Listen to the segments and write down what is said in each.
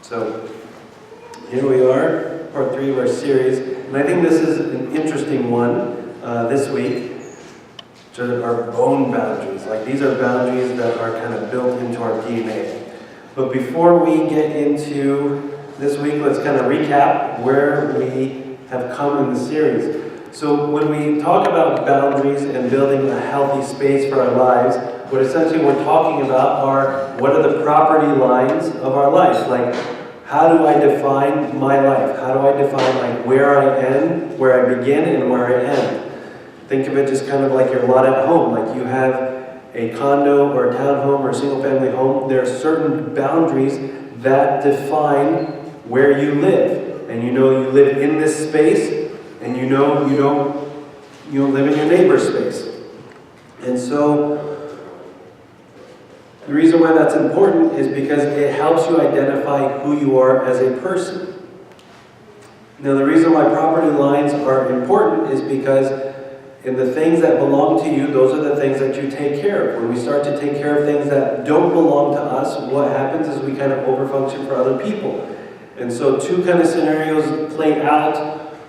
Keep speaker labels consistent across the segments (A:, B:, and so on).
A: So here we are, part 3 of our series, and I think this is an interesting one this week. Our own boundaries. Like, these are boundaries that are kind of built into our DNA. But before we get into this week, let's kind of recap where we have come in the series. So when we talk about boundaries and building a healthy space for our lives, what essentially we're talking about are, what are the property lines of our life? Like, how do I define my life? How do I define like where I end, where I begin, and where I end? Think of it just kind of like your lot at home. Like, you have a condo or a townhome or a single family home. There are certain boundaries that define where you live. And you know you live in this space, and you know you don't live in your neighbor's space. And so the reason why that's important is because it helps you identify who you are as a person. Now, the reason why property lines are important is because in the things that belong to you, those are the things that you take care of. When we start to take care of things that don't belong to us, what happens is we kind of overfunction for other people. And so 2 kind of scenarios play out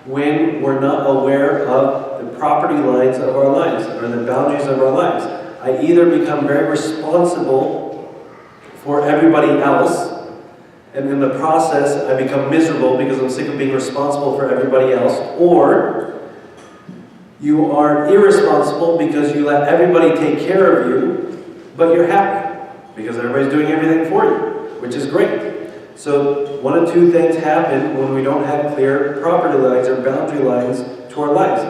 A: when we're not aware of the property lines of our lives, or the boundaries of our lives. I either become very responsible for everybody else, and in the process I become miserable because I'm sick of being responsible for everybody else, or you are irresponsible because you let everybody take care of you, but you're happy because everybody's doing everything for you, which is great. So one of 2 things happen when we don't have clear property lines or boundary lines to our lives.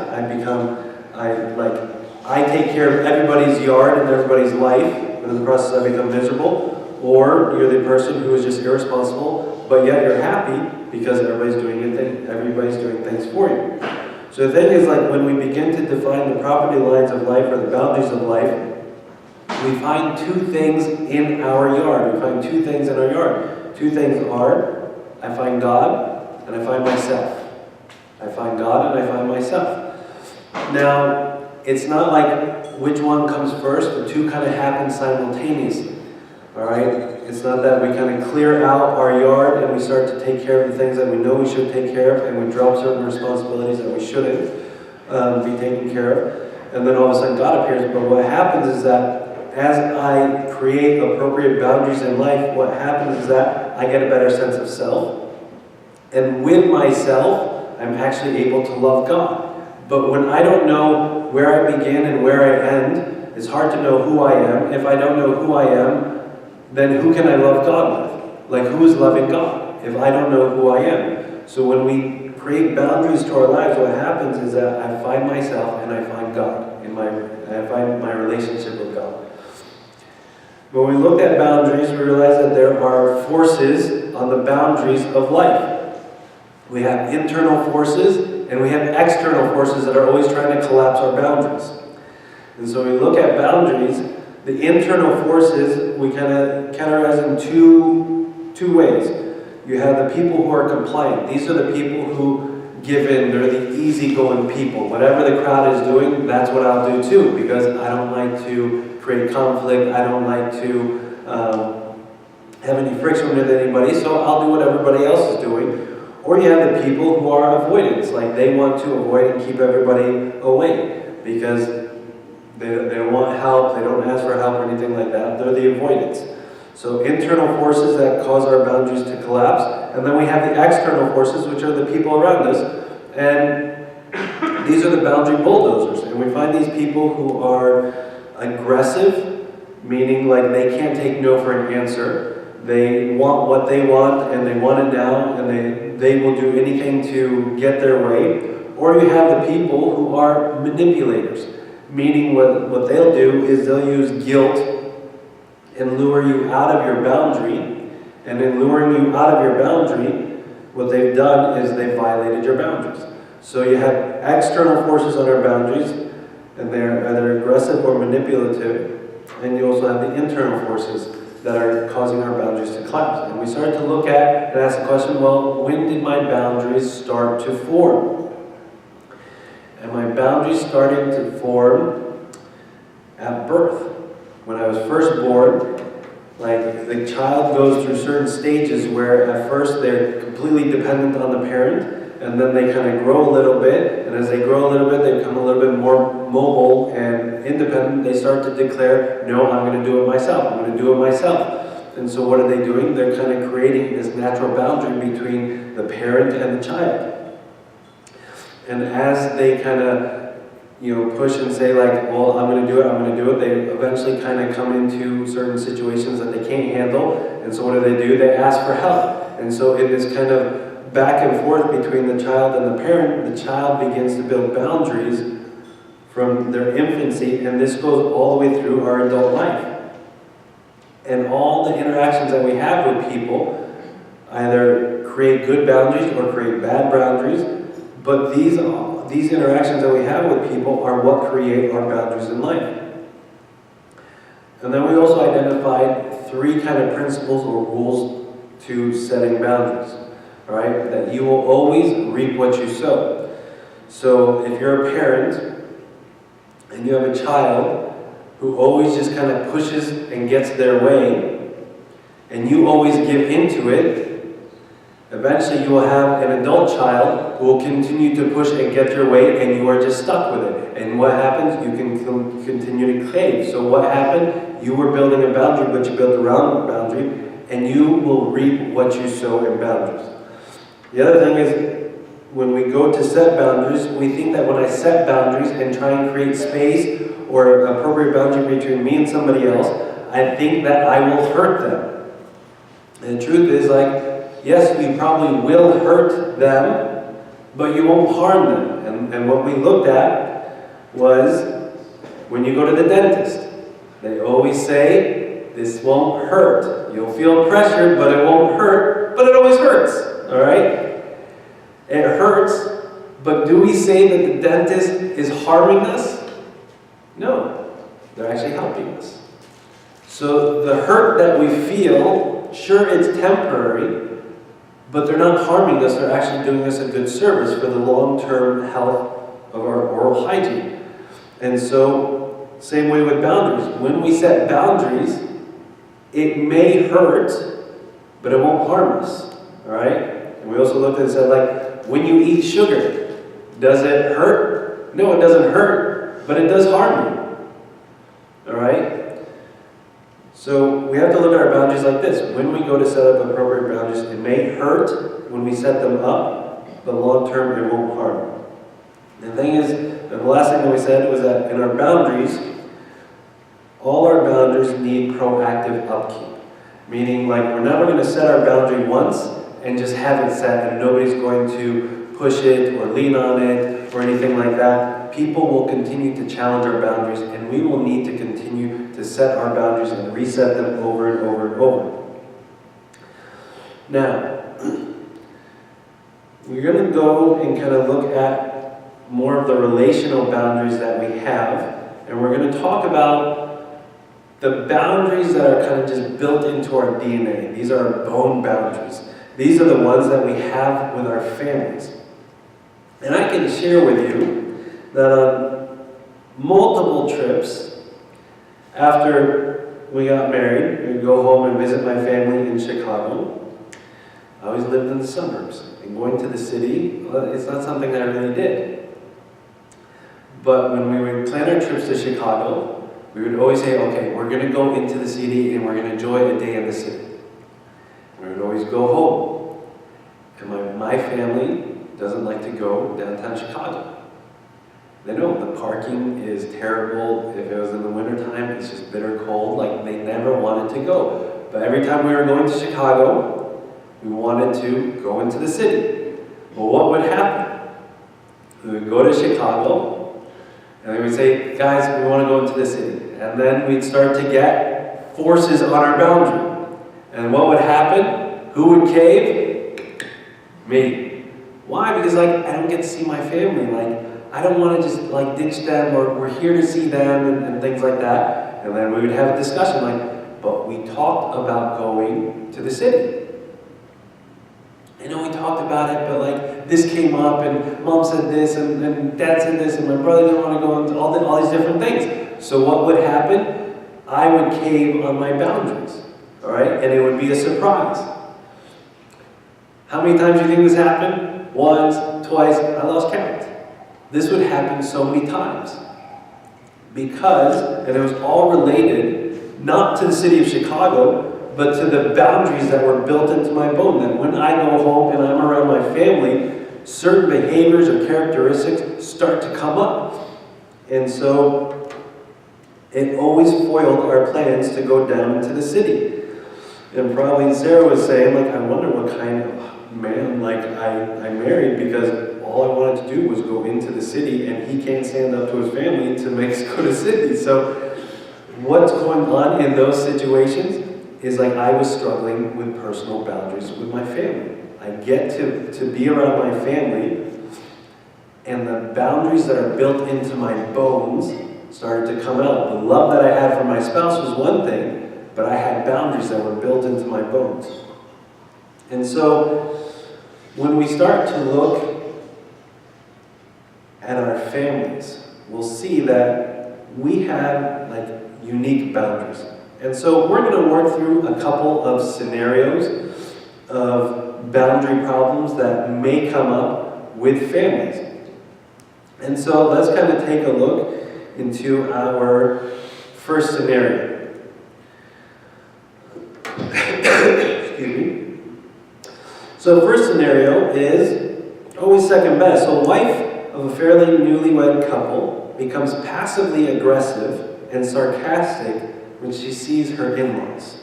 A: I take care of everybody's yard and everybody's life, and in the process I become miserable. Or you're the person who is just irresponsible, but yet you're happy because everybody's doing things for you. So the thing is, like, when we begin to define the property lines of life or the boundaries of life, we find 2 things in our yard. We find 2 things in our yard. 2 things are, I find God and I find myself. I find God and I find myself. Now, it's not like which one comes first. The 2 kind of happen simultaneously. All right? It's not that we kind of clear out our yard and we start to take care of the things that we know we should take care of, and we drop certain responsibilities that we shouldn't be taking care of, and then all of a sudden God appears. But what happens is that as I create appropriate boundaries in life, what happens is that I get a better sense of self, and with myself I'm actually able to love God. But when I don't know where I begin and where I end, it's hard to know who I am. If I don't know who I am, then who can I love God with? Like, who is loving God if I don't know who I am? So when we create boundaries to our lives, what happens is that I find myself and I find God. I find my relationship with God. When we look at boundaries, we realize that there are forces on the boundaries of life. We have internal forces and we have external forces that are always trying to collapse our boundaries. And so we look at boundaries. The internal forces we kind of categorize in two ways. You have the people who are compliant. These are the people who give in. They're the easygoing people. Whatever the crowd is doing, that's what I'll do too, because I don't like to create conflict. I don't like to have any friction with anybody, so I'll do what everybody else is doing. Or you have the people who are avoidants. Like, they want to avoid and keep everybody away because they don't want help, they don't ask for help or anything like that. They're the avoidants. So internal forces that cause our boundaries to collapse. And then we have the external forces, which are the people around us. And these are the boundary bulldozers. And we find these people who are aggressive, meaning like they can't take no for an answer. They want what they want, and they want it now, and they will do anything to get their way. Or you have the people who are manipulators. Meaning what they'll do is they'll use guilt and lure you out of your boundary. And in luring you out of your boundary, what they've done is they've violated your boundaries. So you have external forces on our boundaries, and they're either aggressive or manipulative. And you also have the internal forces that are causing our boundaries to collapse. And we started to look at and ask the question, well, when did my boundaries start to form? And my boundaries started to form at birth. When I was first born, Like, the child goes through certain stages where at first they're completely dependent on the parent, and then they kind of grow a little bit, and as they grow a little bit, they become a little bit more mobile and independent. They start to declare, no, I'm going to do it myself, I'm going to do it myself. And so what are they doing? They're kind of creating this natural boundary between the parent and the child. And as they kind of push and say like, well, I'm going to do it, I'm going to do it, they eventually kind of come into certain situations that they can't handle, and so what do? They ask for help. And so in this kind of back and forth between the child and the parent, the child begins to build boundaries from their infancy, and this goes all the way through our adult life. And all the interactions that we have with people either create good boundaries or create bad boundaries, but these interactions that we have with people are what create our boundaries in life. And then we also identified 3 kind of principles or rules to setting boundaries. All right? That you will always reap what you sow. So if you're a parent and you have a child who always just kind of pushes and gets their way, and you always give into it, eventually you will have an adult child who will continue to push and get your way, and you are just stuck with it. And what happens? You can continue to crave. So what happened? You were building a boundary, but you built around the boundary, and you will reap what you sow in boundaries. The other thing is, when we go to set boundaries, we think that when I set boundaries and try and create space or appropriate boundary between me and somebody else, I think that I will hurt them. And the truth is, like, yes, you probably will hurt them, but you won't harm them. And what we looked at was when you go to the dentist, they always say, this won't hurt. You'll feel pressure, but it won't hurt, but it always hurts. All right? It hurts, but do we say that the dentist is harming us? No, they're actually helping us. So the hurt that we feel, sure, it's temporary, but they're not harming us, they're actually doing us a good service for the long-term health of our oral hygiene. And so, same way with boundaries. When we set boundaries, it may hurt, but it won't harm us. All right? And we also looked and said, like, when you eat sugar, does it hurt? No, it doesn't hurt, but it does harm you. All right? So we have to look at our boundaries like this. When we go to set up appropriate boundaries, it may hurt when we set them up, but long term it won't harm. The thing is, the last thing that we said was that in our boundaries, all our boundaries need proactive upkeep. Meaning, like, we're never going to set our boundary once and just have it set and nobody's going to push it or lean on it or anything like that. People will continue to challenge our boundaries, and we will need to continue to set our boundaries and reset them over and over and over. Now, we're going to go and kind of look at more of the relational boundaries that we have, and we're going to talk about the boundaries that are kind of just built into our DNA. These are our bone boundaries. These are the ones that we have with our families. And I can share with you that on multiple trips, after we got married, we'd go home and visit my family in Chicago. I always lived in the suburbs. And going to the city, well, it's not something that I really did. But when we would plan our trips to Chicago, we would always say, okay, we're going to go into the city and we're going to enjoy a day in the city. We would always go home. And my family doesn't like to go downtown Chicago. They know the parking is terrible. If it was in the wintertime, it's just bitter cold. Like, they never wanted to go. But every time we were going to Chicago, we wanted to go into the city. Well, what would happen? We would go to Chicago, and they would say, guys, we want to go into the city. And then we'd start to get forces on our boundary. And what would happen? Who would cave? Me. Why? Because, like, I don't get to see my family. Like, I don't want to just, like, ditch them, or we're here to see them, and things like that. And then we would have a discussion, like, but we talked about going to the city. I know we talked about it, but, like, this came up, and mom said this, and dad said this, and my brother didn't want to go into all these different things. So what would happen? I would cave on my boundaries. all right? And it would be a surprise. How many times do you think this happened? Once, twice, I lost count. This would happen so many times. Because, and it was all related, not to the city of Chicago, but to the boundaries that were built into my bone. That when I go home and I'm around my family, certain behaviors or characteristics start to come up. And so, it always foiled our plans to go down into the city. And probably Sarah was saying, like, I wonder what kind of man, like, I married, because all I wanted to do was go into the city, and he can't stand up to his family to make us go to the city. So what's going on in those situations is, like, I was struggling with personal boundaries with my family. I get to be around my family, and the boundaries that are built into my bones started to come out. The love that I had for my spouse was one thing, but I had boundaries that were built into my bones. And so when we start to look at our families, we'll see that we have, like, unique boundaries. And so we're going to work through a couple of scenarios of boundary problems that may come up with families. And so let's kind of take a look into our first scenario. Excuse me. So first scenario is always second best. So wife of a fairly newlywed couple becomes passively aggressive and sarcastic when she sees her in-laws.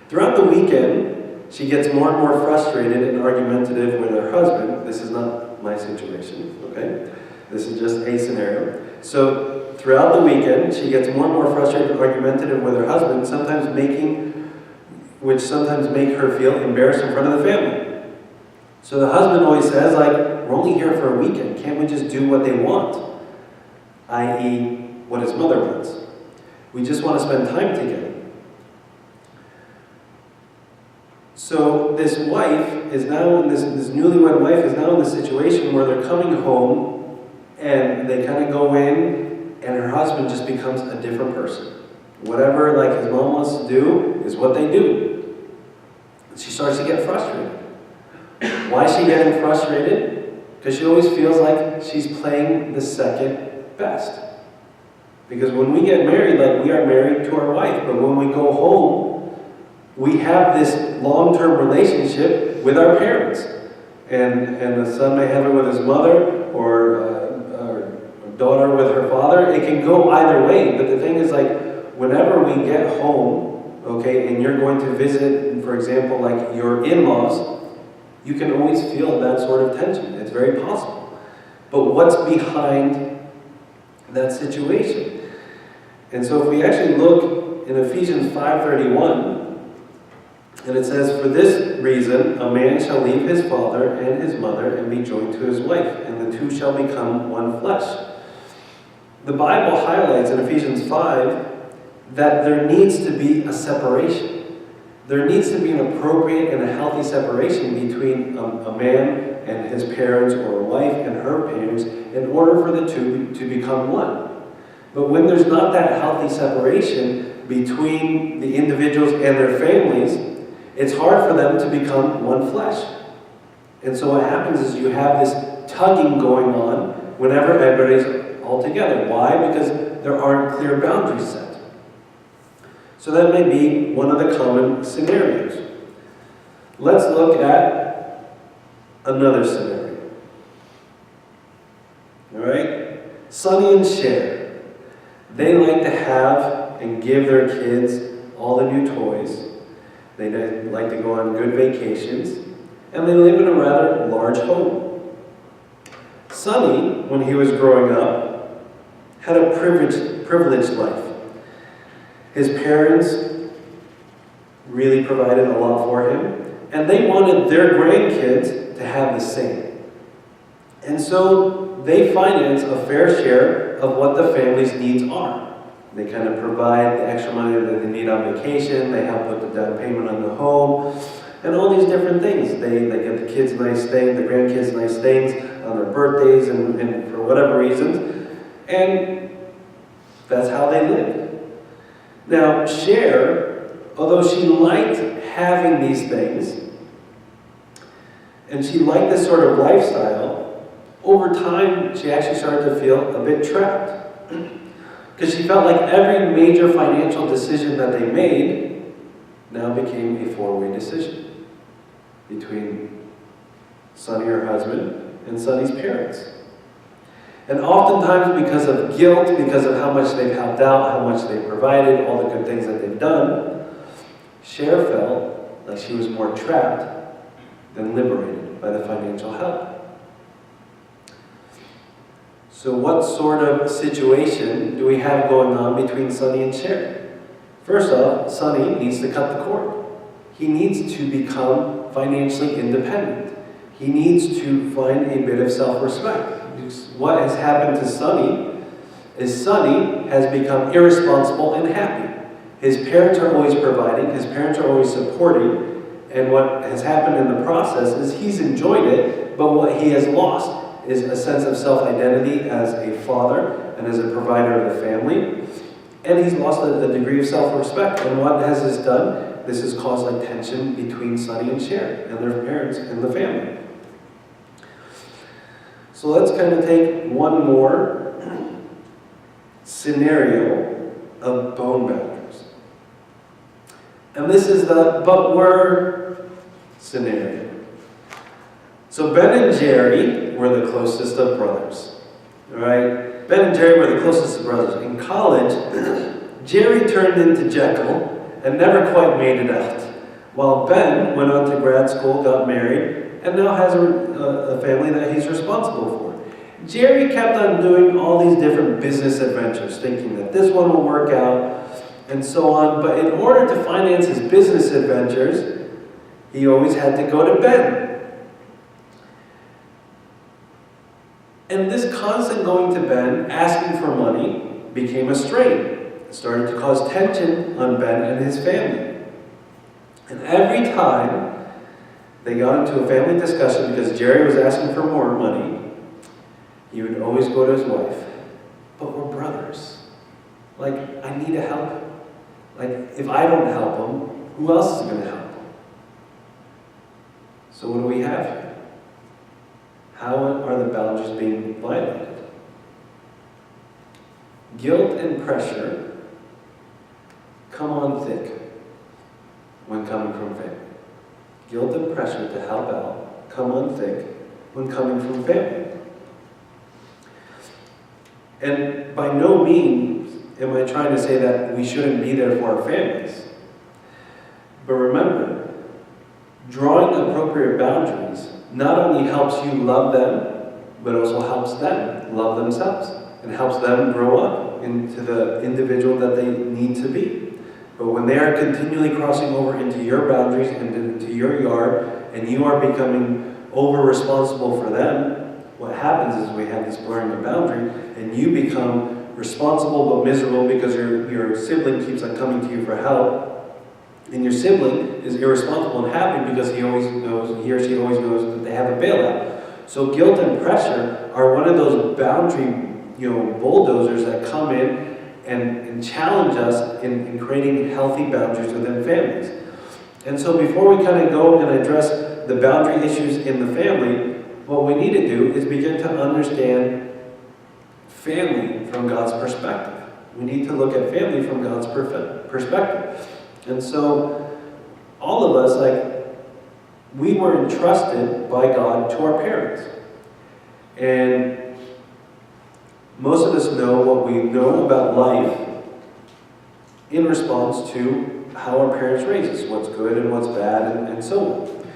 A: Throughout the weekend, she gets more and more frustrated and argumentative with her husband. This is not my situation, okay? This is just a scenario. So throughout the weekend, she gets more and more frustrated and argumentative with her husband, which sometimes make her feel embarrassed in front of the family. So the husband always says, like, we're only here for a weekend. Can't we just do what they want? I.e., what his mother wants. We just want to spend time together. So this wife is now, this newlywed wife is now in the situation where they're coming home and they kind of go in and her husband just becomes a different person. Whatever, like, his mom wants to do is what they do. She starts to get frustrated. Why is she getting frustrated? Because she always feels like she's playing the second best. Because when we get married, like, we are married to our wife, but when we go home, we have this long-term relationship with our parents. And the son may have it with his mother, or daughter with her father. It can go either way, but the thing is, like, whenever we get home, okay, and you're going to visit, for example, like your in-laws, you can always feel that sort of tension. It's very possible. But what's behind that situation? And so if we actually look in Ephesians 5:31, and it says, "For this reason, a man shall leave his father and his mother and be joined to his wife, and the two shall become one flesh." The Bible highlights in Ephesians 5 that there needs to be a separation. There needs to be an appropriate and a healthy separation between a man and his parents, or a wife and her parents, in order for the two to become one. But when there's not that healthy separation between the individuals and their families, it's hard for them to become one flesh. And so what happens is you have this tugging going on whenever everybody's all together. Why? Because there aren't clear boundaries set. So that may be one of the common scenarios. Let's look at another scenario. All right? Sonny and Cher. They like to have and give their kids all the new toys. They like to go on good vacations. And they live in a rather large home. Sonny, when he was growing up, had a privileged life. His parents really provided a lot for him, and they wanted their grandkids to have the same. And so they finance a fair share of what the family's needs are. They kind of provide the extra money that they need on vacation, they help with the down payment on the home, and all these different things. They get the kids nice things, the grandkids nice things on their birthdays and for whatever reasons. And that's how they lived. Now, Cher although she liked having these things, and she liked this sort of lifestyle, over time she actually started to feel a bit trapped. Because she felt like every major financial decision that they made now became a four-way decision between Sonny, her husband, and Sonny's parents. And oftentimes because of guilt, because of how much they've helped out, how much they've provided, all the good things that they've done, Cher felt like she was more trapped than liberated by the financial help. So what sort of situation do we have going on between Sonny and Cher? First off, Sonny needs to cut the cord. He needs to become financially independent. He needs to find a bit of self-respect. What has happened to Sonny is Sonny has become irresponsible and happy. His parents are always providing, his parents are always supporting, and what has happened in the process is he's enjoyed it, but what he has lost is a sense of self-identity as a father and as a provider of the family. And he's lost a degree of self-respect. And what has this done? This has caused like tension between Sonny and Cher and their parents and the family. So let's kind of take one more scenario of bone boundaries. And this is the but we're scenario. So Ben and Jerry were the closest of brothers. All right? Ben and Jerry were the closest of brothers. In college, Jerry turned into Jekyll and never quite made it out, while Ben went on to grad school, got married, and now has a family that he's responsible for. Jerry kept on doing all these different business adventures, thinking that this one will work out, and so on. But in order to finance his business adventures, he always had to go to Ben. And this constant going to Ben, asking for money, became a strain. It started to cause tension on Ben and his family. And every time they got into a family discussion because Jerry was asking for more money, he would always go to his wife, but we're brothers. Like, I need to help him. Like, if I don't help him, who else is going to help him? So what do we have here? How are the boundaries being violated? Guilt and pressure come on thick when coming from family. Guilt and pressure to help out come on thick when coming from family. And by no means am I trying to say that we shouldn't be there for our families. But remember, drawing appropriate boundaries not only helps you love them, but also helps them love themselves and helps them grow up into the individual that they need to be. But when they are continually crossing over into your boundaries and into your yard, and you are becoming over-responsible for them, what happens is we have this blurring of boundary, and you become responsible but miserable because your sibling keeps on coming to you for help, and your sibling is irresponsible and happy because he or she always knows that they have a bailout. So guilt and pressure are one of those boundary, bulldozers that come in and challenge us in creating healthy boundaries within families. And so before we kind of go and address the boundary issues in the family, what we need to do is begin to understand family from God's perspective. We need to look at family from God's perspective. And so all of us, we were entrusted by God to our parents. And most of us know what we know about life in response to how our parents raise us, what's good and what's bad, and so on.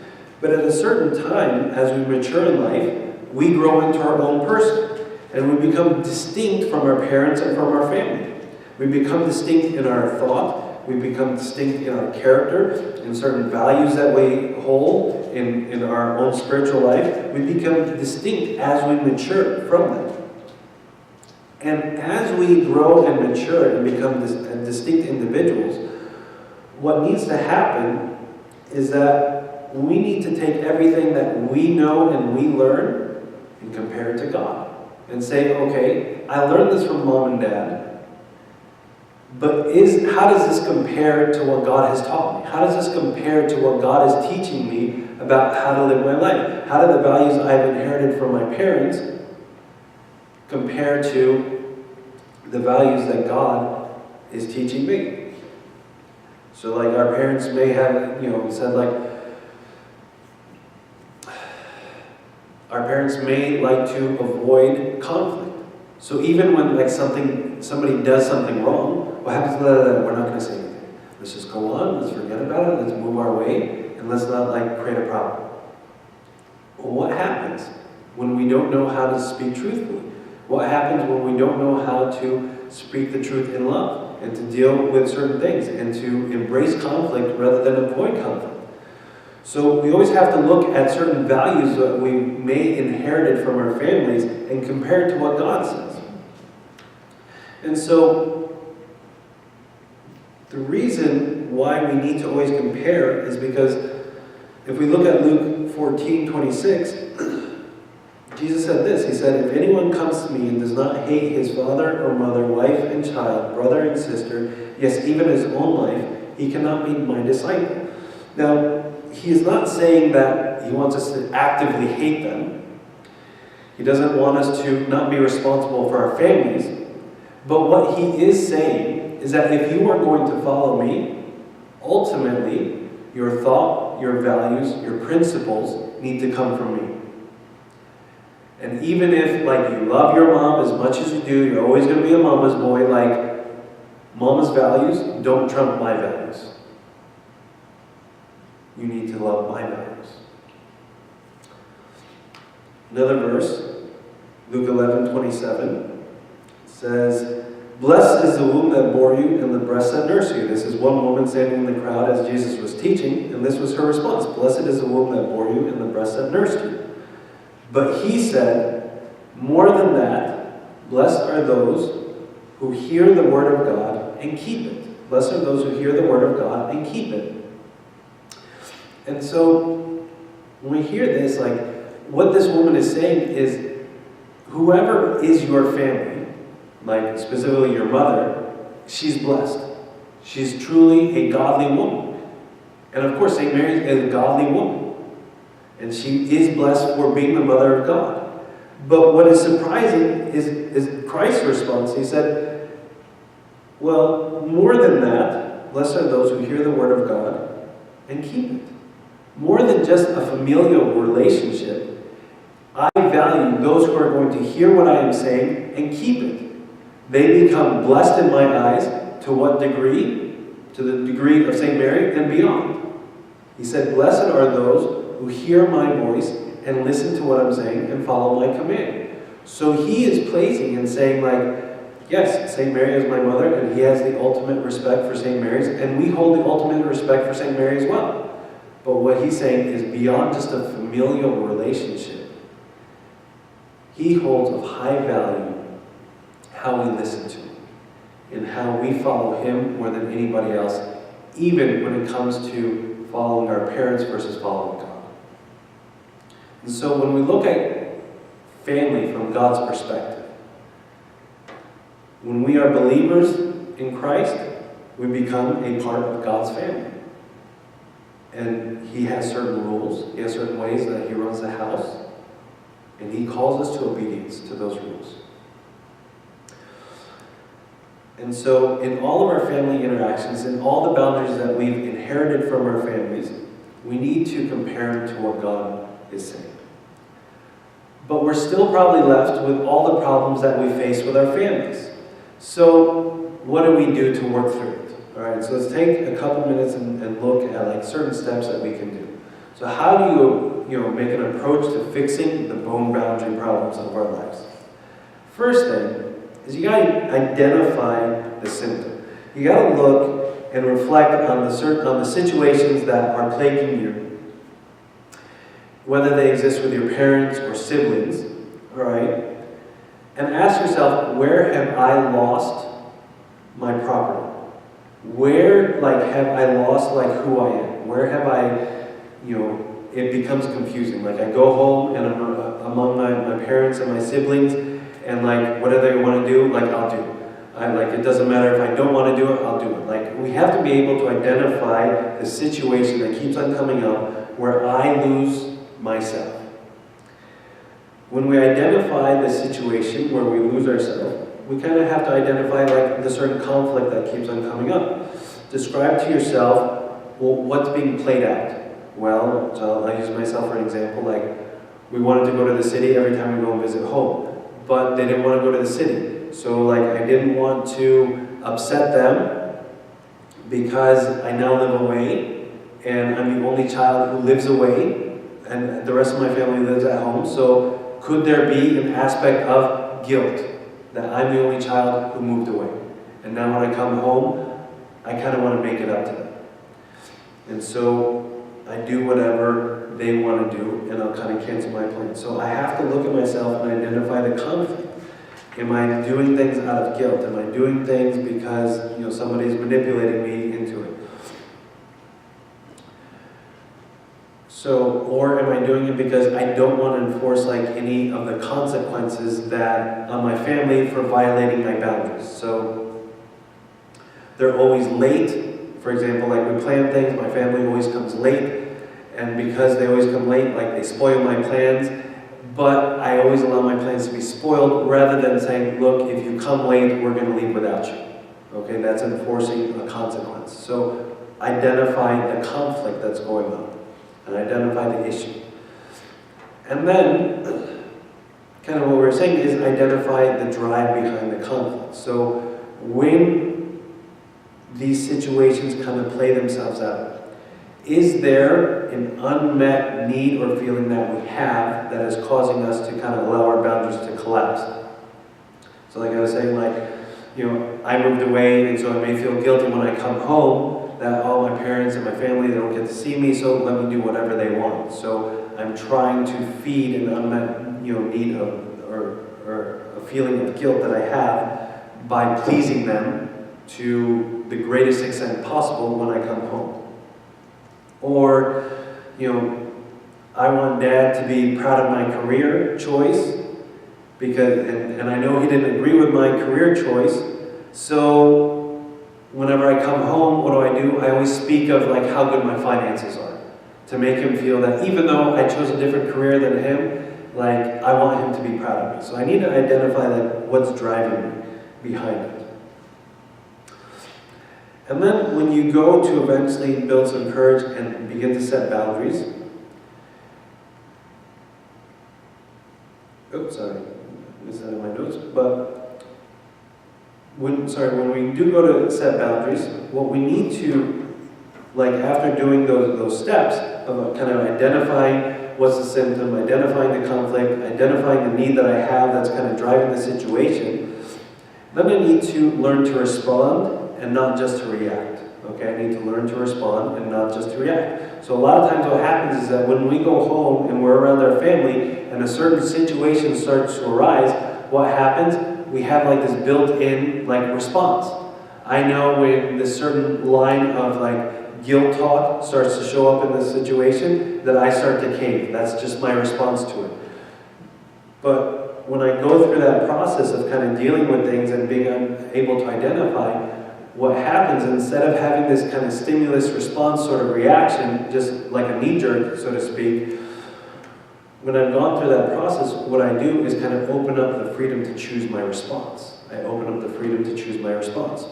A: But at a certain time, as we mature in life, we grow into our own person, and we become distinct from our parents and from our family. We become distinct in our thought, we become distinct in our character, in certain values that we hold in our own spiritual life. We become distinct as we mature from them. And as we grow and mature and become distinct individuals, what needs to happen is that we need to take everything that we know and we learn and compare it to God. And say, okay, I learned this from mom and dad, But how does this compare to what God has taught me? How does this compare to what God is teaching me about how to live my life? How do the values I've inherited from my parents compare to the values that God is teaching me? So like our parents may have, said like, our parents may like to avoid conflict. So even when like somebody does something wrong, what happens to that? We're not going to say anything. Let's just go on, let's forget about it, let's move our way, and let's not like create a problem. Well, what happens when we don't know how to speak truthfully? What happens when we don't know how to speak the truth in love and to deal with certain things and to embrace conflict rather than avoid conflict? So we always have to look at certain values that we may inherited from our families and compare it to what God says. And so the reason why we need to always compare is because if we look at Luke 14:26, Jesus said this. He said, "If anyone comes to me and does not hate his father or mother, wife and child, brother and sister, yes, even his own life, he cannot be my disciple." Now, he is not saying that he wants us to actively hate them. He doesn't want us to not be responsible for our families. But what he is saying is that if you are going to follow me, ultimately, your thought, your values, your principles need to come from me. And even if, like, you love your mom as much as you do, you're always going to be a mama's boy, like, mama's values don't trump my values. You need to love my values. Another verse, Luke 11:27, says, "Blessed is the womb that bore you and the breasts that nursed you." This is one woman standing in the crowd as Jesus was teaching, and this was her response. "Blessed is the womb that bore you and the breasts that nursed you." But he said, "More than that, blessed are those who hear the word of God and keep it." Blessed are those who hear the word of God and keep it. And so, when we hear this, like, what this woman is saying is, whoever is your family, like specifically your mother, she's blessed. She's truly a godly woman. And of course, St. Mary is a godly woman. And she is blessed for being the mother of God. But what is surprising is Christ's response. He said, well, more than that, blessed are those who hear the word of God and keep it. More than just a familial relationship, I value those who are going to hear what I am saying and keep it. They become blessed in my eyes. To what degree? To the degree of St. Mary and beyond. He said, blessed are those who hear my voice and listen to what I'm saying and follow my command. So he is placing and saying, like, yes, St. Mary is my mother, and he has the ultimate respect for St. Mary's, and we hold the ultimate respect for St. Mary as well. But what he's saying is beyond just a familial relationship. He holds of high value how we listen to him and how we follow him more than anybody else, even when it comes to following our parents versus following God. And so when we look at family from God's perspective, when we are believers in Christ, we become a part of God's family. And he has certain rules, he has certain ways that he runs the house, and he calls us to obedience to those rules. And so in all of our family interactions, in all the boundaries that we've inherited from our families, we need to compare them to what God is saying. But we're still probably left with all the problems that we face with our families. So what do we do to work through it? All right, so let's take a couple minutes and look at like certain steps that we can do. So how do you make an approach to fixing the bone boundary problems of our lives? First thing is you got to identify the symptom. You got to look and reflect on the situations that are plaguing you, whether they exist with your parents or siblings. All right, and ask yourself, where have I lost my property? Where, have I lost, who I am? Where have I, it becomes confusing. Like, I go home and I'm among my parents and my siblings, and, whatever they want to do, I'll do. It doesn't matter if I don't want to do it, I'll do it. Like, we have to be able to identify the situation that keeps on coming up where I lose myself. When we identify the situation where we lose ourselves, we kind of have to identify the certain conflict that keeps on coming up. Describe to yourself, well, what's being played out. Well, so I'll use myself for an example. We wanted to go to the city every time we go and visit home, but they didn't want to go to the city. So I didn't want to upset them because I now live away, and I'm the only child who lives away, and the rest of my family lives at home. So could there be an aspect of guilt that I'm the only child who moved away? And now when I come home, I kind of want to make it up to them. And so I do whatever they want to do, and I'll kind of cancel my plans. So I have to look at myself and identify the conflict. Am I doing things out of guilt? Am I doing things because somebody's manipulating me into it? So, or am I doing it because I don't want to enforce any of the consequences that on my family for violating my boundaries? So they're always late. For example, we plan things, my family always comes late, and because they always come late, they spoil my plans. But I always allow my plans to be spoiled rather than saying, look, if you come late, we're going to leave without you. Okay, that's enforcing a consequence. So identify the conflict that's going on and identify the issue. And then, kind of what we're saying is identify the drive behind the conflict. So when these situations kind of play themselves out, is there an unmet need or feeling that we have that is causing us to kind of allow our boundaries to collapse? So I was saying, I moved away, and so I may feel guilty when I come home that all my parents and my family, they don't get to see me, so let me do whatever they want. So I'm trying to feed an unmet need or a feeling of guilt that I have by pleasing them to the greatest extent possible when I come home. Or, I want Dad to be proud of my career choice, because, and I know he didn't agree with my career choice, so whenever I come home, what do? I always speak of how good my finances are, to make him feel that even though I chose a different career than him, I want him to be proud of me. So I need to identify what's driving me behind it. And then when you go to eventually build some courage and begin to set boundaries, oops, sorry, I missed that in my notes, but when we do go to set boundaries, what we need to, after doing those steps of kind of identifying what's the symptom, identifying the conflict, identifying the need that I have that's kind of driving the situation, then I need to learn to respond and not just to react. Okay, I need to learn to respond and not just to react. So a lot of times what happens is that when we go home and we're around our family and a certain situation starts to arise, what happens? We have this built-in response. I know when this certain line of guilt talk starts to show up in the situation that I start to cave. That's just my response to it. But when I go through that process of kind of dealing with things and being able to identify, what happens, instead of having this kind of stimulus response sort of reaction, just like a knee-jerk, so to speak, when I've gone through that process, what I do is kind of open up the freedom to choose my response. I open up the freedom to choose my response.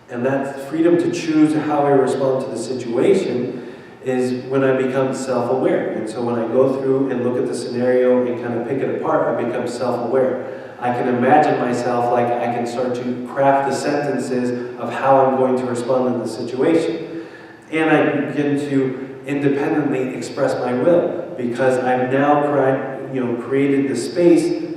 A: And that freedom to choose how I respond to the situation is when I become self-aware. And so when I go through and look at the scenario and kind of pick it apart, I become self-aware. I can imagine myself I can start to craft the sentences of how I'm going to respond in the situation. And I begin to independently express my will, because I've now created the space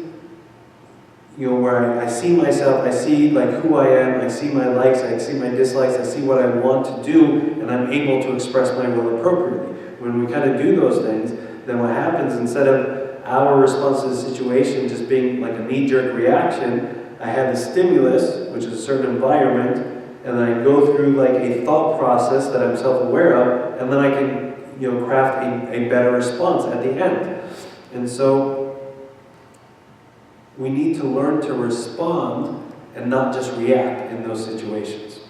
A: where I see myself, I see who I am, I see my likes, I see my dislikes, I see what I want to do, and I'm able to express my will appropriately. When we kind of do those things, then what happens, instead of our response to the situation just being a knee-jerk reaction, I have the stimulus, which is a certain environment, and then I go through a thought process that I'm self-aware of, and then I can craft a better response at the end. And so we need to learn to respond and not just react in those situations.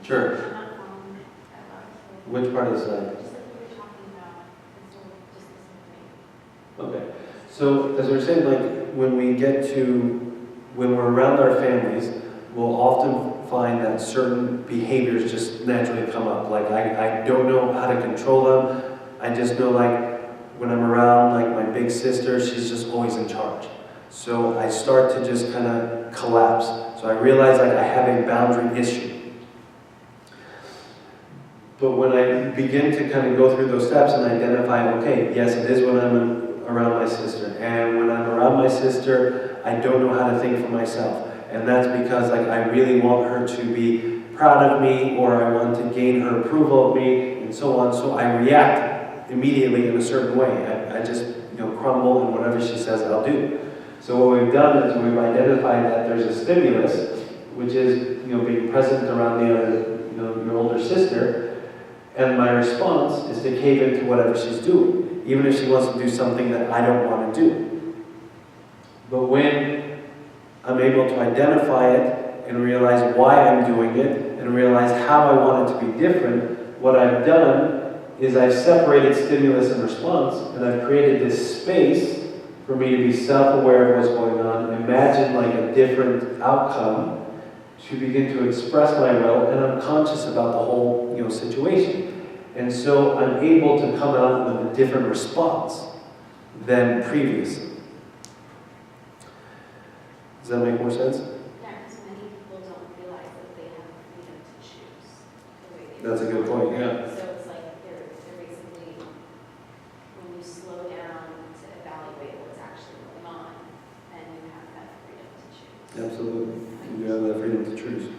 A: Sure. Which part of the slide?
B: Just like you were talking about, it's all just the same thing.
A: Okay. So, as we were saying, like, when we're around our families, we'll often find that certain behaviors just naturally come up. Like, I don't know how to control them. I just know, like, when I'm around, like, my big sister, she's just always in charge. So I start to just kind of collapse. So I realize, like, I have a boundary issue. But when I begin to kind of go through those steps and identify, okay, yes, it is when I'm around my sister. And when I'm around my sister, I don't know how to think for myself. And that's because, like, I really want her to be proud of me, or I want to gain her approval of me, and so on. So I react immediately in a certain way. I just, crumble, and whatever she says, I'll do. So what we've done is we've identified that there's a stimulus, which is, being present around the other, your older sister. And my response is to cave into whatever she's doing, even if she wants to do something that I don't want to do. But when I'm able to identify it and realize why I'm doing it and realize how I want it to be different, what I've done is I've separated stimulus and response, and I've created this space for me to be self-aware of what's going on, imagine like a different outcome, to begin to express my will, and I'm conscious about the whole situation. And so I'm able to come out with a different response than previously. Does that make more sense?
B: Yeah, because many people don't realize that they have the freedom to choose the way they
A: That's a good point, yeah.
B: So it's like they're basically, when you slow down to evaluate what's actually going on, then you have that freedom to choose.
A: Absolutely. You have that freedom to choose.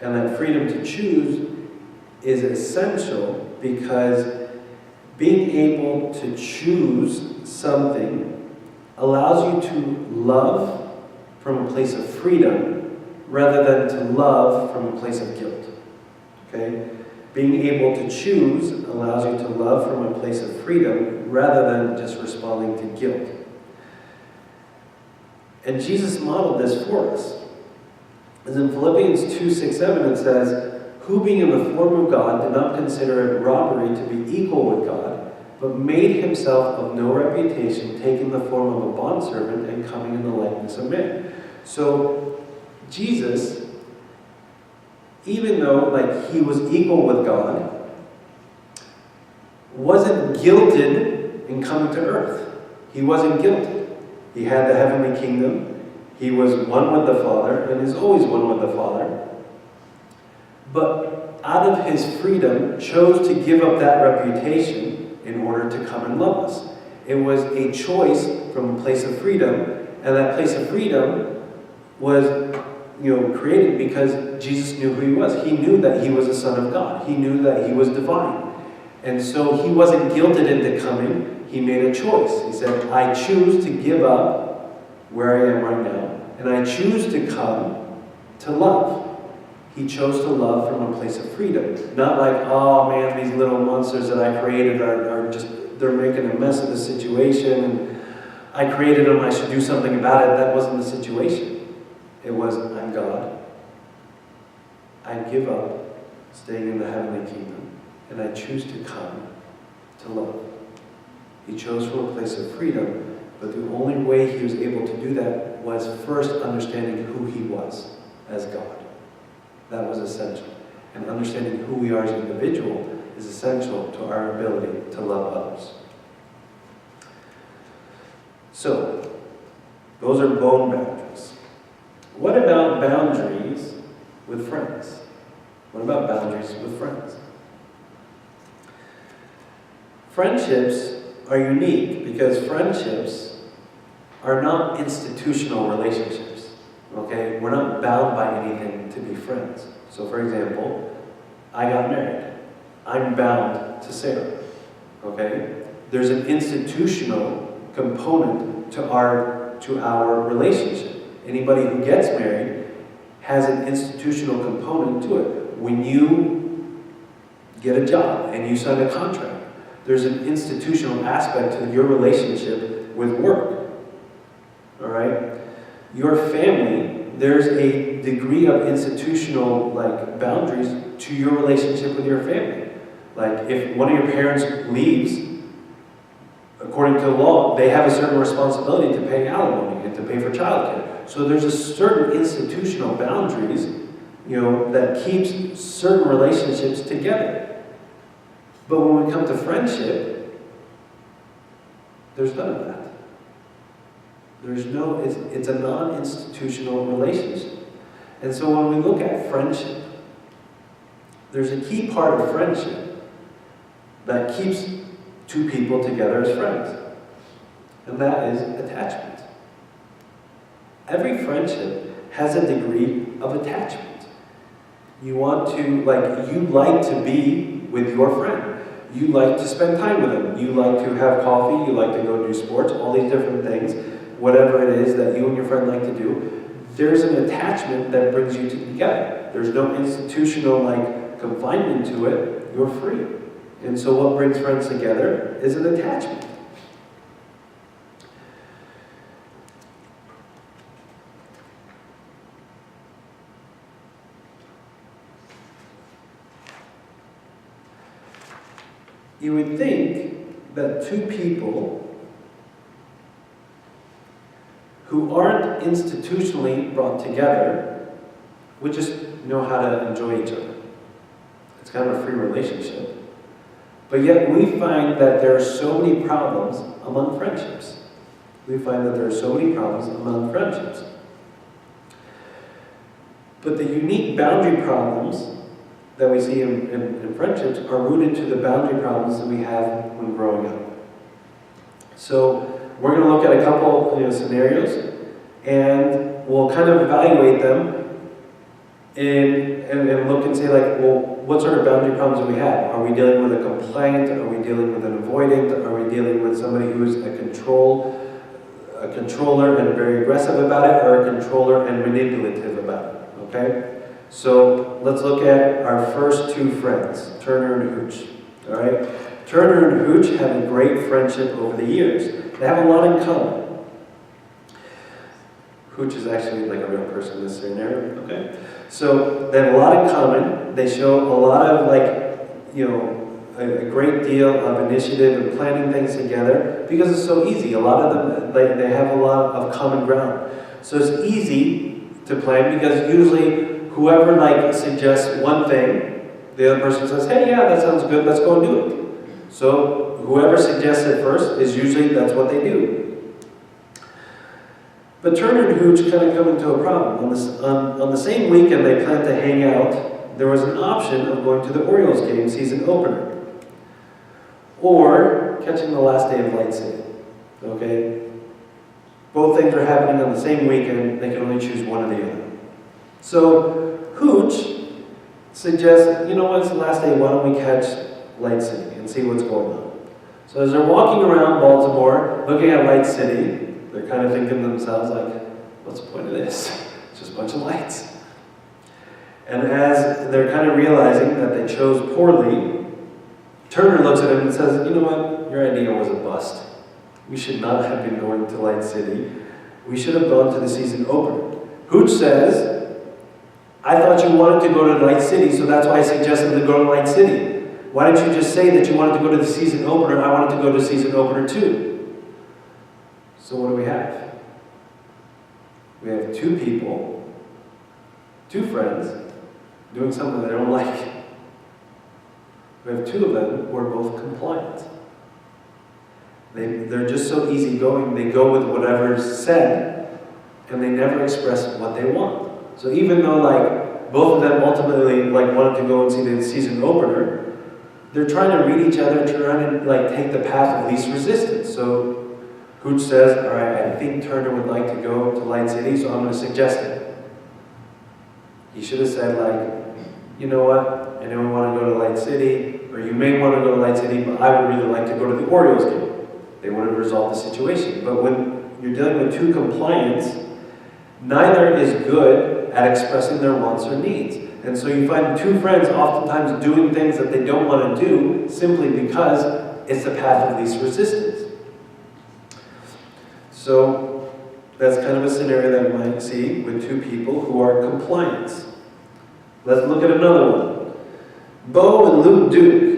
A: And that freedom to choose is essential because being able to choose something allows you to love from a place of freedom rather than to love from a place of guilt. Okay? Being able to choose allows you to love from a place of freedom rather than just responding to guilt. And Jesus modeled this for us. As in Philippians 2:6-7, it says, "Who being in the form of God did not consider it robbery to be equal with God, but made himself of no reputation, taking the form of a bondservant and coming in the likeness of men." So Jesus, even though he was equal with God, wasn't guilted in coming to earth. He wasn't guilted. He had the heavenly kingdom. He was one with the Father, and is always one with the Father. But out of his freedom, chose to give up that reputation in order to come and love us. It was a choice from a place of freedom, and that place of freedom was, created because Jesus knew who he was. He knew that he was the Son of God. He knew that he was divine. And so he wasn't guilted into coming. He made a choice. He said, I choose to give up where I am right now, and I choose to come to love. He chose to love from a place of freedom. Not like, oh man, these little monsters that I created are just, they're making a mess of the situation, and I created them, I should do something about it. That wasn't the situation. It was, I'm God. I give up staying in the heavenly kingdom, and I choose to come to love. He chose from a place of freedom, but the only way he was able to do that was first understanding who he was as God. That was essential. And understanding who we are as an individual is essential to our ability to love others. So, those are bone boundaries. What about boundaries with friends? What about boundaries with friends? Friendships are unique because friendships are not institutional relationships. Okay? We're not bound by anything to be friends. So for example, I got married. I'm bound to Sarah. Okay? There's an institutional component to our relationship. Anybody who gets married has an institutional component to it. When you get a job and you sign a contract. There's an institutional aspect to your relationship with work. All right? Your family, there's a degree of institutional boundaries to your relationship with your family. Like if one of your parents leaves, according to the law, they have a certain responsibility to pay alimony and to pay for childcare. So there's a certain institutional boundaries, that keeps certain relationships together. But when we come to friendship, there's none of that. It's a non-institutional relationship. And so when we look at friendship, there's a key part of friendship that keeps two people together as friends. And that is attachment. Every friendship has a degree of attachment. You want to, you like to be with your friend. You like to spend time with them. You like to have coffee. You like to go do sports, all these different things. Whatever it is that you and your friend like to do, there's an attachment that brings you together. There's no institutional confinement to it. You're free. And so what brings friends together is an attachment. You would think that two people who aren't institutionally brought together would just know how to enjoy each other. It's kind of a free relationship. But yet we find that there are so many problems among friendships. We find that there are so many problems among friendships. But the unique boundary problems that we see in friendships are rooted to the boundary problems that we have when growing up. So we're going to look at a couple scenarios, and we'll kind of evaluate them and look and say what sort of boundary problems do we have? Are we dealing with a complaint? Are we dealing with an avoidant? Are we dealing with somebody who is a controller and very aggressive about it, or a controller and manipulative about it? Okay? So let's look at our first two friends, Turner and Hooch. All right? Turner and Hooch have a great friendship over the years. They have a lot in common. Hooch is actually a real person in this scenario. Okay? So they have a lot in common. They show a lot of a great deal of initiative and planning things together because it's so easy. A lot of them, they have a lot of common ground. So it's easy to plan because usually whoever suggests one thing, the other person says, hey, yeah, that sounds good, let's go and do it. So whoever suggests it first is usually, that's what they do. But Turner and Hooch kind of come into a problem. On the same weekend they planned to hang out, there was an option of going to the Orioles game season opener. Or catching the last day of Light City. Okay? Both things are happening on the same weekend, they can only choose one or the other. So Hooch suggests, you know what, it's the last day, why don't we catch Light City and see what's going on? So as they're walking around Baltimore, looking at Light City, they're kind of thinking to themselves what's the point of this? It's just a bunch of lights. And as they're kind of realizing that they chose poorly, Turner looks at him and says, you know what, your idea was a bust. We should not have been going to Light City. We should have gone to the season opener. Hooch says, I thought you wanted to go to Light City, so that's why I suggested to go to Light City. Why didn't you just say that you wanted to go to the season opener and I wanted to go to season opener too? So what do we have? We have two people, two friends, doing something they don't like. We have two of them who are both compliant. They're just so easygoing, they go with whatever's said, and they never express what they want. So even though both of them ultimately wanted to go and see the season opener, they're trying to read each other, trying to take the path of least resistance. So Hooch says, all right, I think Turner would like to go to Light City, so I'm going to suggest it. He should have said you know what, I know we want to go to Light City, or you may want to go to Light City, but I would really like to go to the Orioles game. They would have resolved the situation. But when you're dealing with two compliants, neither is good at expressing their wants or needs. And so you find two friends oftentimes doing things that they don't want to do simply because it's the path of least resistance. So that's kind of a scenario that you might see with two people who are compliant. Let's look at another one. Bo and Luke Duke.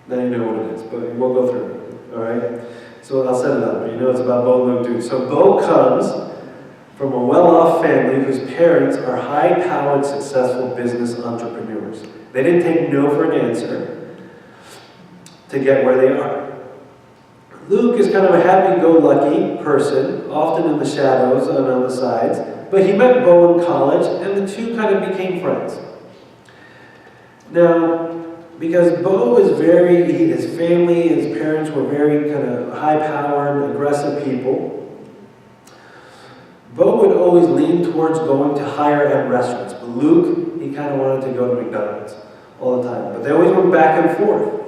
A: Now you know what it is, but we'll go through it. All right? So I'll set it up, but you know it's about Bo and Luke Duke. So Bo comes from a well-off family whose parents are high-powered, successful business entrepreneurs. They didn't take no for an answer to get where they are. Luke is kind of a happy-go-lucky person, often in the shadows and on the sides, but he met Bo in college, and the two kind of became friends. Now, because Bo is his family, his parents were very kind of high-powered, aggressive people, Bo would always lean towards going to higher-end restaurants, but Luke, he kind of wanted to go to McDonald's all the time. But they always went back and forth.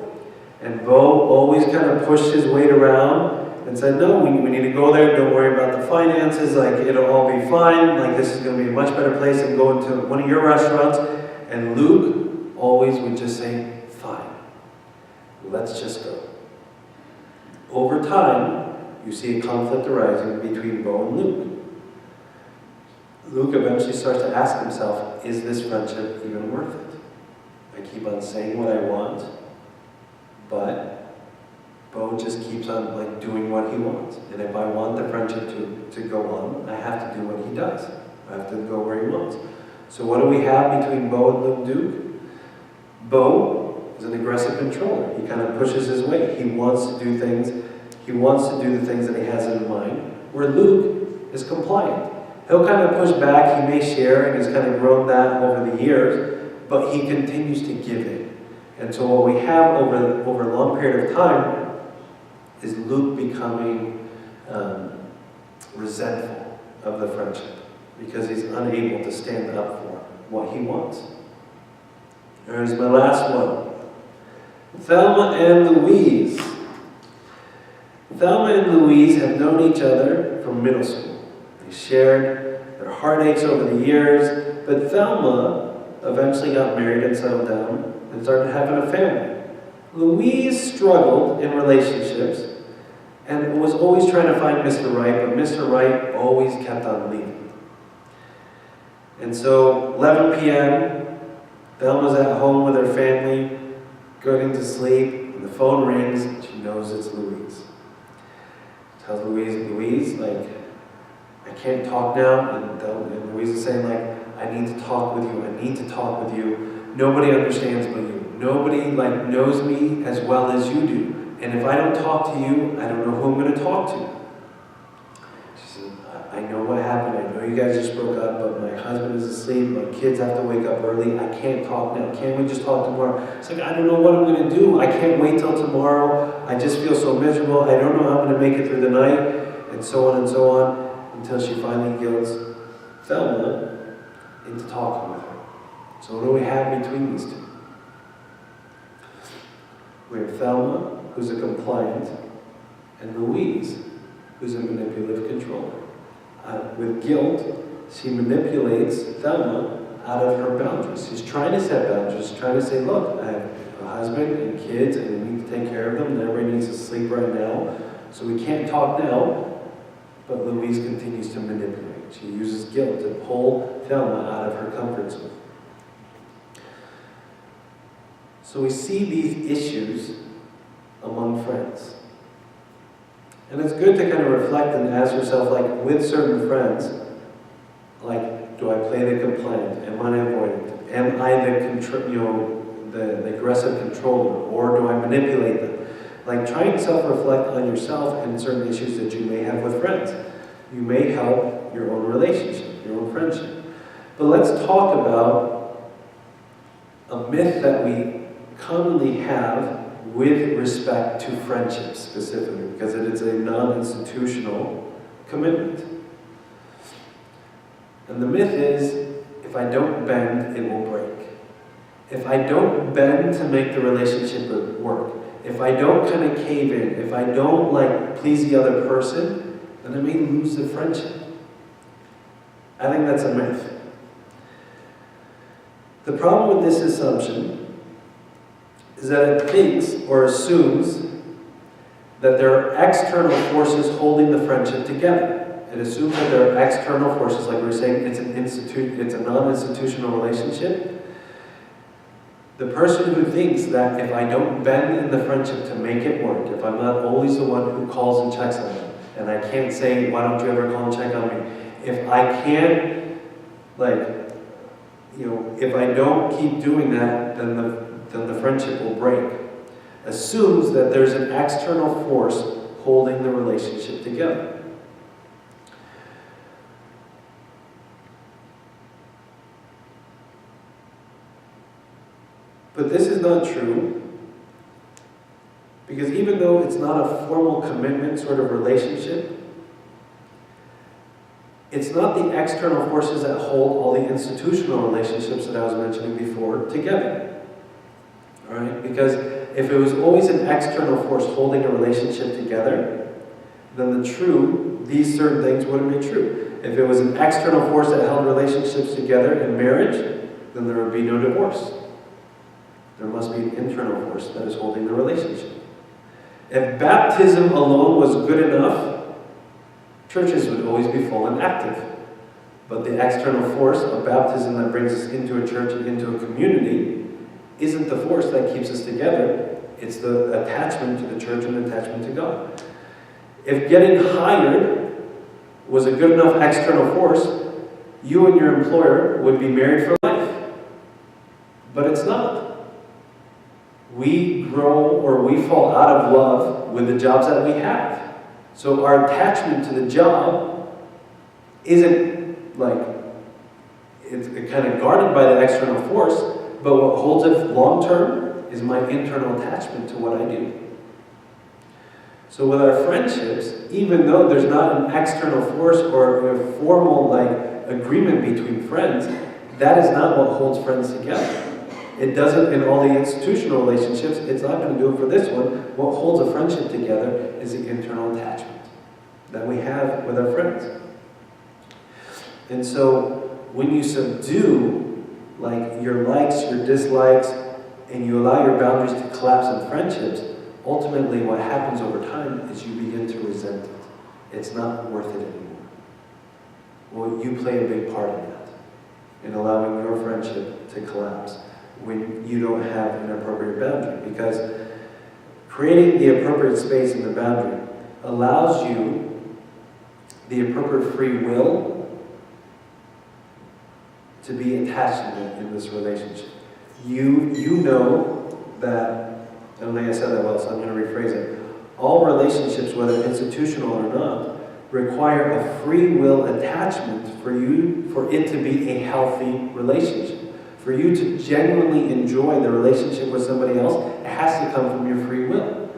A: And Bo always kind of pushed his weight around and said, no, we need to go there, don't worry about the finances, like it'll all be fine, like this is going to be a much better place than going to one of your restaurants. And Luke always would just say, fine, let's just go. Over time, you see a conflict arising between Bo and Luke. Luke eventually starts to ask himself, is this friendship even worth it? I keep on saying what I want, but Bo just keeps on doing what he wants. And if I want the friendship to go on, I have to do what he does. I have to go where he wants. So what do we have between Bo and Luke Duke? Bo is an aggressive controller. He kind of pushes his weight. He wants to do things. He wants to do the things that he has in mind. Where Luke is compliant. He'll kind of push back. He may share, and he's kind of grown that over the years, but he continues to give it. And so what we have over a long period of time is Luke becoming resentful of the friendship because he's unable to stand up for what he wants. There's my last one. Thelma and Louise. Thelma and Louise have known each other from middle school. They shared their heartaches over the years, but Thelma eventually got married and settled down and started having a family. Louise struggled in relationships and was always trying to find Mr. Right, but Mr. Right always kept on leaving. And so, 11 p.m., Thelma's at home with her family, going to sleep, and the phone rings, and she knows it's Louise. Tells Louise, I can't talk now, and Louise is saying, I need to talk with you, Nobody understands but you. Nobody knows me as well as you do. And if I don't talk to you, I don't know who I'm going to talk to. She said, I know what happened. I know you guys just broke up, but my husband is asleep. My kids have to wake up early. I can't talk now. Can't we just talk tomorrow? It's I don't know what I'm going to do. I can't wait till tomorrow. I just feel so miserable. I don't know how I'm going to make it through the night, and so on, until she finally guilts Thelma into talking with her. So what do we have between these two? We have Thelma, who's a compliant, and Louise, who's a manipulative controller. With guilt, she manipulates Thelma out of her boundaries. She's trying to set boundaries, trying to say, look, I have a husband and kids, and we need to take care of them, and everybody needs to sleep right now, so we can't talk now. But Louise continues to manipulate. She uses guilt to pull Thelma out of her comfort zone. So we see these issues among friends. And it's good to kind of reflect and ask yourself, with certain friends, do I play the compliant? Am I avoidant? Am I the aggressive controller? Or do I manipulate them? Try and self-reflect on yourself and certain issues that you may have with friends. You may help your own relationship, your own friendship. But let's talk about a myth that we commonly have with respect to friendship specifically, because it is a non-institutional commitment. And the myth is, if I don't bend, it will break. If I don't bend to make the relationship work, if I don't kind of cave in, if I don't please the other person, then I may lose the friendship. I think that's a myth. The problem with this assumption is that it thinks or assumes that there are external forces holding the friendship together. It assumes that there are external forces, like we were saying, it's a non-institutional relationship. The person who thinks that if I don't bend in the friendship to make it work, if I'm not always the one who calls and checks on them, and I can't say, why don't you ever call and check on me? If I can't, if I don't keep doing that, then the friendship will break. Assumes that there's an external force holding the relationship together. But this is not true, because even though it's not a formal commitment sort of relationship, it's not the external forces that hold all the institutional relationships that I was mentioning before together. All right? Because if it was always an external force holding a relationship together, then these certain things wouldn't be true. If it was an external force that held relationships together in marriage, then there would be no divorce. There must be an internal force that is holding the relationship. If baptism alone was good enough, churches would always be full and active. But the external force of baptism that brings us into a church and into a community isn't the force that keeps us together. It's the attachment to the church and attachment to God. If getting hired was a good enough external force, you and your employer would be married for life. But it's not. We grow or we fall out of love with the jobs that we have. So our attachment to the job isn't it's kind of guarded by the external force, but what holds it long term is my internal attachment to what I do. So with our friendships, even though there's not an external force or a formal agreement between friends, that is not what holds friends together. It doesn't in all the institutional relationships. It's not going to do it for this one. What holds a friendship together is the internal attachment that we have with our friends. And so when you subdue your likes, your dislikes, and you allow your boundaries to collapse in friendships, ultimately what happens over time is you begin to resent it. It's not worth it anymore. Well, you play a big part in that, in allowing your friendship to collapse when you don't have an appropriate boundary. Because creating the appropriate space in the boundary allows you the appropriate free will to be attached in this relationship. You know that, I don't think I said that well, so I'm going to rephrase it. All relationships, whether institutional or not, require a free will attachment for it to be a healthy relationship. For you to genuinely enjoy the relationship with somebody else, it has to come from your free will.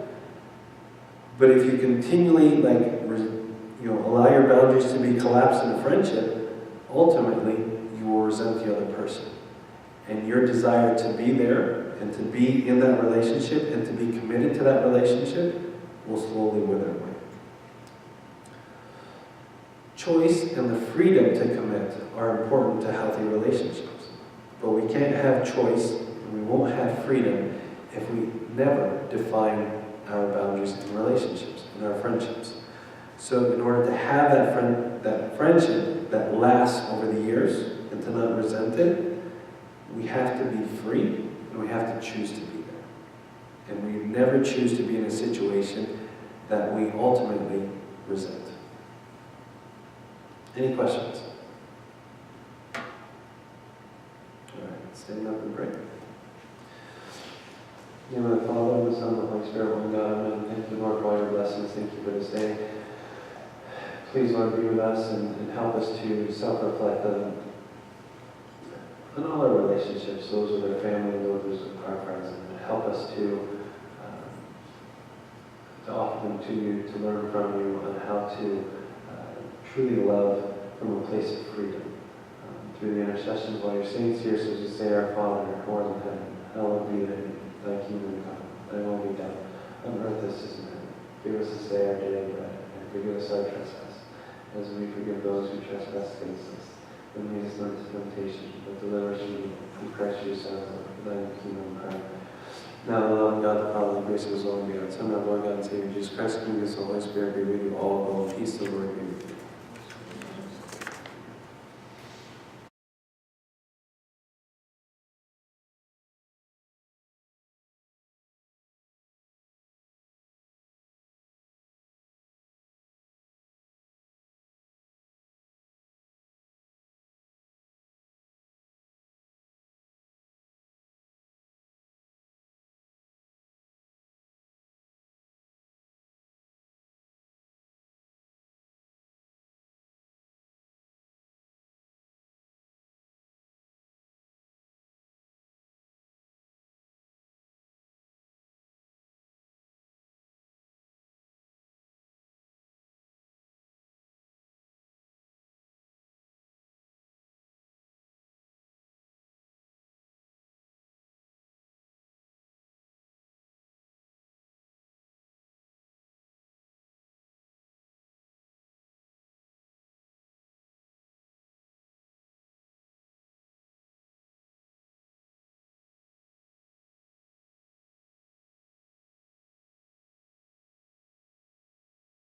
A: But if you continually allow your boundaries to be collapsed in a friendship, ultimately you will resent the other person. And your desire to be there and to be in that relationship and to be committed to that relationship will slowly wither away. Choice and the freedom to commit are important to healthy relationships. But we can't have choice and we won't have freedom if we never define our boundaries in relationships, in our friendships. So in order to have that friendship that lasts over the years and to not resent it, we have to be free and we have to choose to be there. And we never choose to be in a situation that we ultimately resent. Any questions? Stand up and pray. In the name of the Father, and the Son, and the Holy Spirit, one God, amen. Thank you, Lord, for all your blessings. Thank you for this day. Please, Lord, be with us and help us to self-reflect on all our relationships, those with our family, those with our friends, and help us to offer them to you, to learn from you on how to truly love from a place of freedom. Through the intercessions of all your saints here, so as you say, Our Father, who art in heaven, hallowed be thy kingdom come, thy will be done, on earth as it is in heaven. Give us this day our daily bread, and forgive us our trespasses, as we forgive those who trespass against us. and lead us not into temptation, but deliver us from evil. Through Christ Jesus our Lord, for thine is the kingdom and power. Now the love of God the Father, the grace of his Lord, and the Son, our Lord God and Savior Jesus Christ, who gives the Holy Spirit, be with you all, go in peace, the Lord be with you.